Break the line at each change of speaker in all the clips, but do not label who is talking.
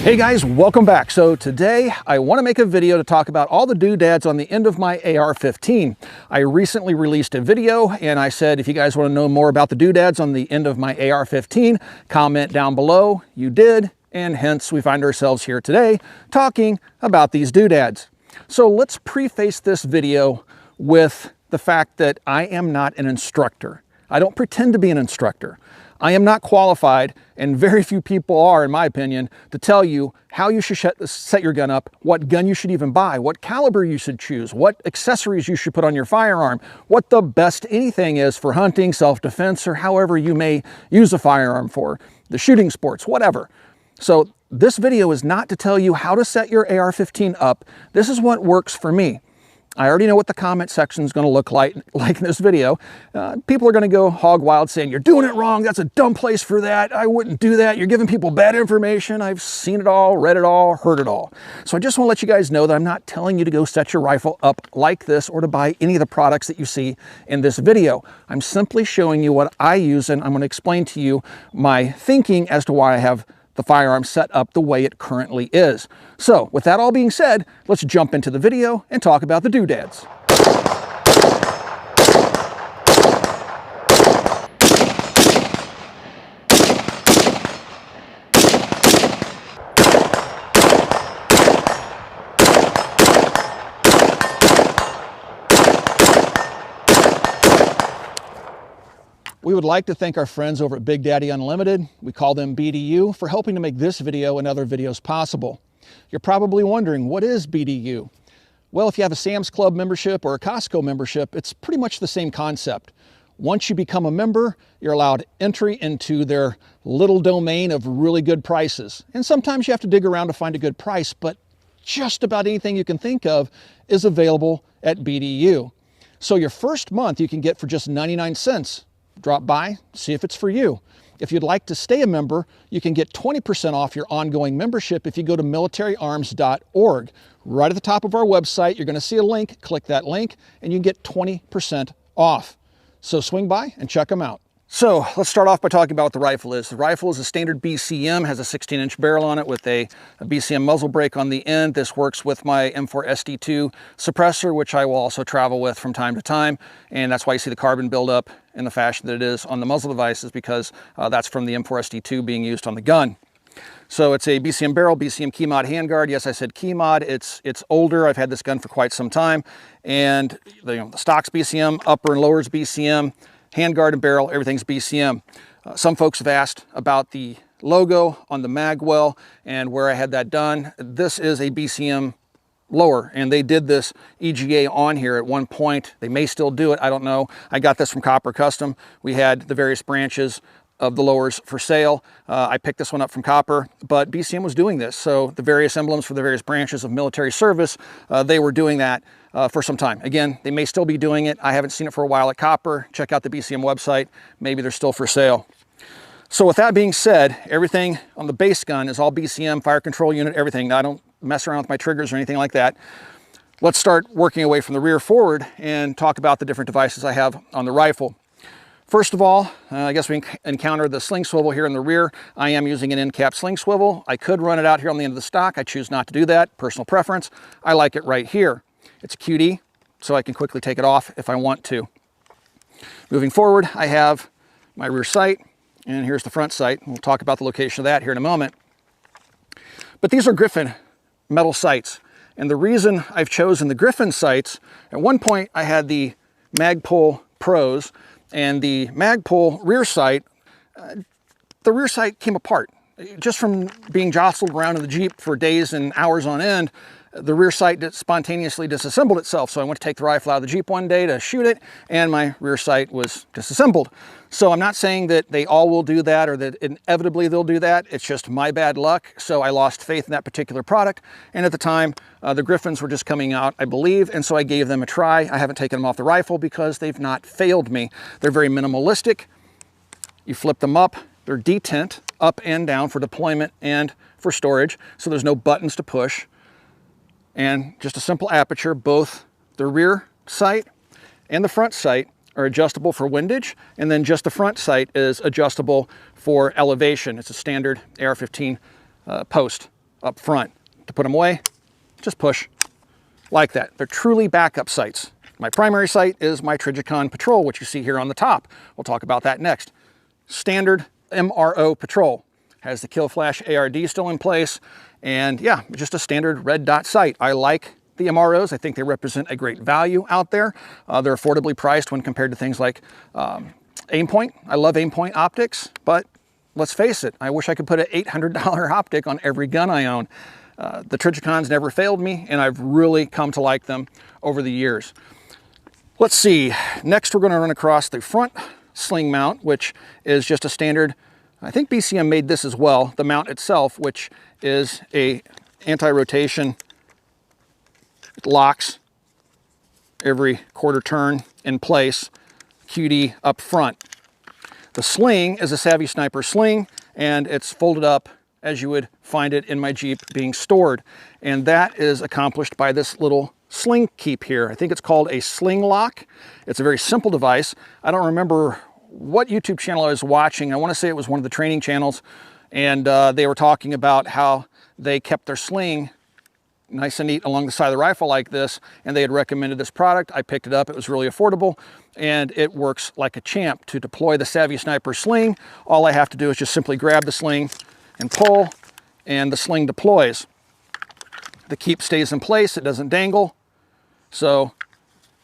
Hey guys, welcome back. So today I want to make a video to talk about all the doodads on the end of my AR15. I recently released a video and I said if you guys want to know more about the doodads on the end of my AR15, comment down below. You did, and hence we find ourselves here today talking about these doodads. So let's preface this video with the fact that I am not an instructor. I don't pretend to be an instructor. I am not qualified, and very few people are, in my opinion, to tell you how you should set your gun up, what gun you should even buy, what caliber you should choose, what accessories you should put on your firearm, what the best anything is for hunting, self-defense, or however you may use a firearm for, the shooting sports, whatever. So this video is not to tell you how to set your AR-15 up. This is what works for me. I already know what the comment section is going to look like in this video. People are going to go hog wild saying, you're doing it wrong. That's a dumb place for that. I wouldn't do that. You're giving people bad information. I've seen it all, read it all, heard it all. So I just want to let you guys know that I'm not telling you to go set your rifle up like this or to buy any of the products that you see in this video. I'm simply showing you what I use, and I'm going to explain to you my thinking as to why I have the firearm set up the way it currently is. So with that all being said, let's jump into the video and talk about the doodads. We would like to thank our friends over at Big Daddy Unlimited, we call them BDU, for helping to make this video and other videos possible. You're probably wondering, what is BDU? Well, if you have a Sam's Club membership or a Costco membership, it's pretty much the same concept. Once you become a member, you're allowed entry into their little domain of really good prices. And sometimes you have to dig around to find a good price, but just about anything you can think of is available at BDU. So your first month you can get for just 99 cents. Drop by, see if it's for you. If you'd like to stay a member, you can get 20% off your ongoing membership if you go to militaryarms.org. Right at the top of our website, you're going to see a link. Click that link and you can get 20% off. So swing by and check them out. So let's start off by talking about what the rifle is. The rifle is a standard BCM, has a 16-inch barrel on it with a BCM muzzle brake on the end. This works with my M4 SD2 suppressor, which I will also travel with from time to time. And that's why you see the carbon buildup in the fashion that it is on the muzzle devices, because that's from the M4 SD2 being used on the gun. So it's a BCM barrel, BCM key mod handguard. Yes, I said key mod. It's older. I've had this gun for quite some time. And the stock's BCM, upper and lower's BCM, handguard and barrel, everything's BCM. Some folks have asked about the logo on the mag well and where I had that done. This is a BCM lower, and they did this EGA on here at one point. They may still do it, I don't know. I got this from Copper Custom. We had the various branches of the lowers for sale. I picked this one up from Copper, but BCM was doing this. So the various emblems for the various branches of military service, they were doing that for some time. Again, they may still be doing it. I haven't seen it for a while at Copper. Check out the BCM website. Maybe they're still for sale. So with that being said, everything on the base gun is all BCM, fire control unit, everything. Now, I don't mess around with my triggers or anything like that. Let's start working away from the rear forward and talk about the different devices I have on the rifle. First of all, I guess we encounter the sling swivel here in the rear. I am using an end cap sling swivel. I could run it out here on the end of the stock. I choose not to do that, personal preference. I like it right here. It's a QD, so I can quickly take it off if I want to. Moving forward, I have my rear sight, and here's the front sight. We'll talk about the location of that here in a moment. But these are Griffin metal sights, and the reason I've chosen the Griffin sights, at one point I had the Magpul Pros, and the Magpul rear sight, the rear sight came apart. Just from being jostled around in the Jeep for days and hours on end, the rear sight spontaneously disassembled itself. So I went to take the rifle out of the Jeep one day to shoot it, and my rear sight was disassembled. So I'm not saying that they all will do that or that inevitably they'll do that. It's just my bad luck. So I lost faith in that particular product. And at the time, the Griffins were just coming out, I believe, and so I gave them a try. I haven't taken them off the rifle because they've not failed me. They're very minimalistic. You flip them up. They're detent up and down for deployment and for storage. So there's no buttons to push. And just a simple aperture. Both the rear sight and the front sight are adjustable for windage, and then just the front sight is adjustable for elevation. It's a standard AR-15 post up front. To put them away, just push like that. They're truly backup sights. My primary sight is my Trijicon Patrol, which you see here on the top. We'll talk about that next. Standard MRO Patrol. Has the Kill Flash ARD still in place. And yeah, just a standard red dot sight. I like the MROs. I think they represent a great value out there. They're affordably priced when compared to things like Aimpoint. I love Aimpoint optics, but let's face it, I wish I could put an $800 optic on every gun I own. The Trijicons never failed me, and I've really come to like them over the years. Let's see, next we're going to run across the front sling mount, which is just a standard, I think BCM made this as well, the mount itself, which is a anti-rotation. It locks every quarter turn in place, QD up front. The sling is a Savvy Sniper sling, and it's folded up as you would find it in my Jeep being stored. And that is accomplished by this little sling keep here. I think it's called a sling lock. It's a very simple device. I don't remember what YouTube channel I was watching. I want to say it was one of the training channels, and they were talking about how they kept their sling nice and neat along the side of the rifle like this, and they had recommended this product. I picked it up. It was really affordable, and it works like a champ. To deploy the Savvy Sniper sling, all I have to do is just simply grab the sling and pull, and the sling deploys. The keep stays in place. It doesn't dangle. So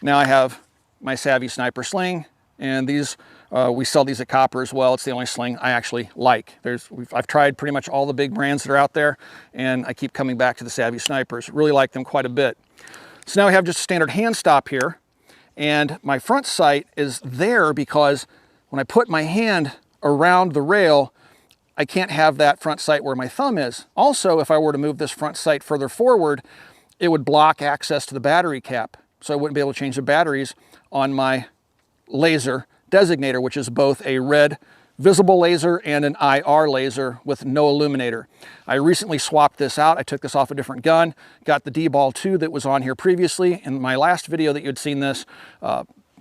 now I have my Savvy Sniper sling, and these we sell these at Copper as well. It's the only sling I actually like. I've tried pretty much all the big brands that are out there, and I keep coming back to the Savvy Snipers. Really like them quite a bit. So now we have just a standard hand stop here, and my front sight is there because when I put my hand around the rail, I can't have that front sight where my thumb is. Also, if I were to move this front sight further forward, it would block access to the battery cap. So I wouldn't be able to change the batteries on my laser designator, which is both a red visible laser and an IR laser with no illuminator. I recently swapped this out. I took this off a different gun, got the D-Ball 2 that was on here previously. In my last video that you had seen this,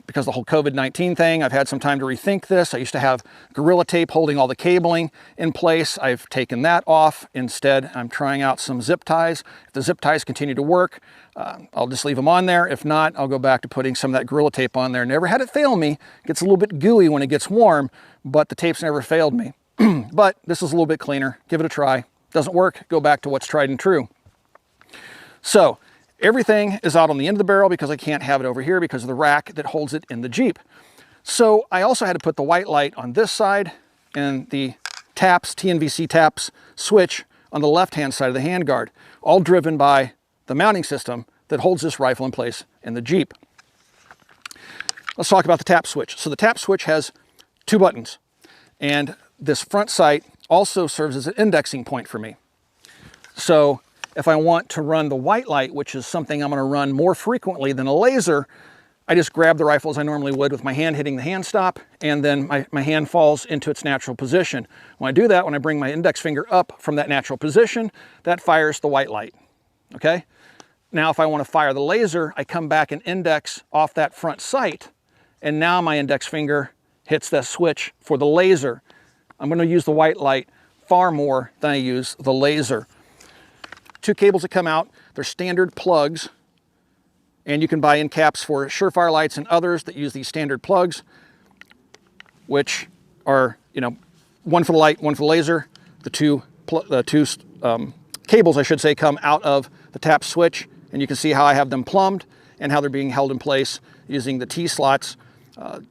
because of the whole COVID-19 thing, I've had some time to rethink this. I used to have Gorilla Tape holding all the cabling in place. I've taken that off. Instead, I'm trying out some zip ties. If the zip ties continue to work, I'll just leave them on there. If not, I'll go back to putting some of that Gorilla Tape on there. Never had it fail me. It gets a little bit gooey when it gets warm, but the tape's never failed me. But this is a little bit cleaner. Give it a try. Doesn't work, go back to what's tried and true. So everything is out on the end of the barrel because I can't have it over here because of the rack that holds it in the Jeep. So I also had to put the white light on this side and the taps, TNVC taps switch on the left-hand side of the handguard, all driven by the mounting system that holds this rifle in place in the Jeep. Let's talk about the tap switch. So the tap switch has two buttons, and this front sight also serves as an indexing point for me. So if I want to run the white light, which is something I'm going to run more frequently than a laser, I just grab the rifle as I normally would with my hand hitting the hand stop, and then my hand falls into its natural position. When I do that, when I bring my index finger up from that natural position, that fires the white light, okay? Now, if I want to fire the laser, I come back and index off that front sight, and now my index finger hits that switch for the laser. I'm going to use the white light far more than I use the laser. Two cables that come out, they're standard plugs, and you can buy in caps for Surefire lights and others that use these standard plugs, which are, one for the light, one for the laser. The two cables, I should say, come out of the tap switch, and you can see how I have them plumbed and how they're being held in place using the T-slots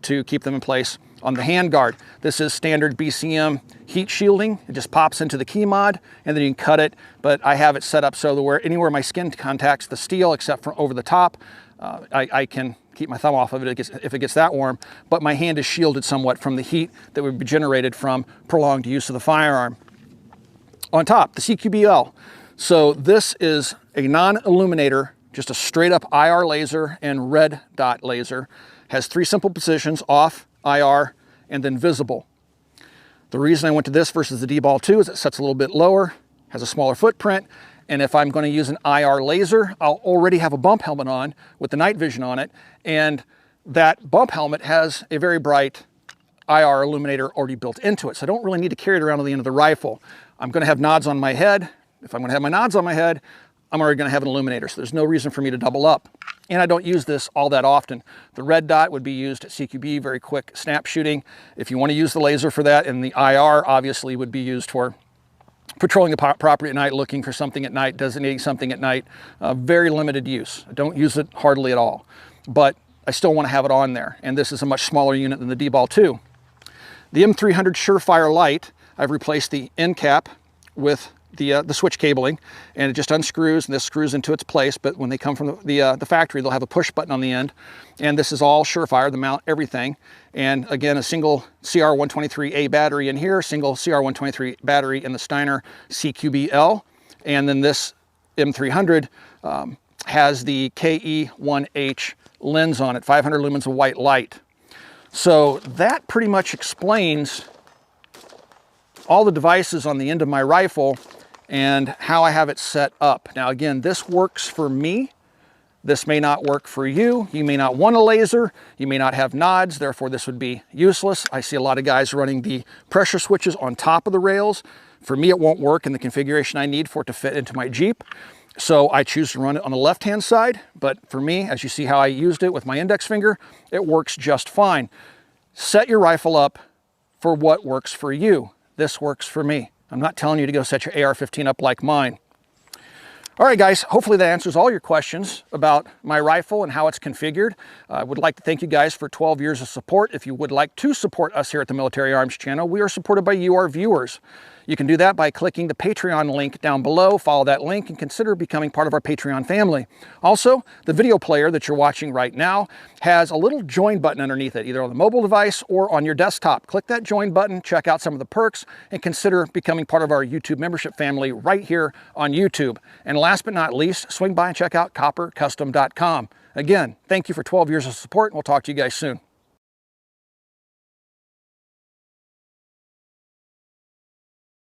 to keep them in place on the handguard. This is standard BCM heat shielding. It just pops into the key mod, and then you can cut it, but I have it set up so that anywhere my skin contacts the steel except for over the top, I can keep my thumb off of it if it gets that warm, but my hand is shielded somewhat from the heat that would be generated from prolonged use of the firearm. On top, the CQBL. So this is a non-illuminator, just a straight up IR laser and red dot laser. Has three simple positions: off, IR, and then visible. The reason I went to this versus the D-Ball 2 is it sets a little bit lower, has a smaller footprint, and if I'm going to use an IR laser, I'll already have a bump helmet on with the night vision on it, and that bump helmet has a very bright IR illuminator already built into it, so I don't really need to carry it around to the end of the rifle. I'm going to have nods on my head, If I'm gonna have my nods on my head, I'm already gonna have an illuminator, so there's no reason for me to double up. And I don't use this all that often. The red dot would be used at CQB, very quick snap shooting. If you wanna use the laser for that, and the IR obviously would be used for patrolling the property at night, looking for something at night, designating something at night. Very limited use. I don't use it hardly at all, but I still wanna have it on there. And this is a much smaller unit than the D-Ball 2. The M300 Surefire light, I've replaced the end cap with the switch cabling, and it just unscrews, and this screws into its place. But when they come from the factory, they'll have a push button on the end, and this is all Surefire, the mount, everything. And again, a single CR123A battery in here, single CR123 battery in the Steiner CQB-L, and then this M300 has the KE1H lens on it, 500 lumens of white light. So that pretty much explains all the devices on the end of my rifle and how I have it set up. Now again, this works for me. This may not work for you. You may not want a laser. You may not have nods, therefore this would be useless. I see a lot of guys running the pressure switches on top of the rails. For me, it won't work in the configuration I need for it to fit into my Jeep. So I choose to run it on the left-hand side, but for me, as you see how I used it with my index finger, it works just fine. Set your rifle up for what works for you. This works for me. I'm not telling you to go set your AR-15 up like mine. All right, guys, hopefully that answers all your questions about my rifle and how it's configured. I would like to thank you guys for 12 years of support. If you would like to support us here at the Military Arms channel, we are supported by you, our viewers. You can do that by clicking the Patreon link down below, follow that link, and consider becoming part of our Patreon family. Also, the video player that you're watching right now has a little join button underneath it, either on the mobile device or on your desktop. Click that join button, check out some of the perks, and consider becoming part of our YouTube membership family right here on YouTube. And last but not least, swing by and check out coppercustom.com. Again, thank you for 12 years of support, and we'll talk to you guys soon.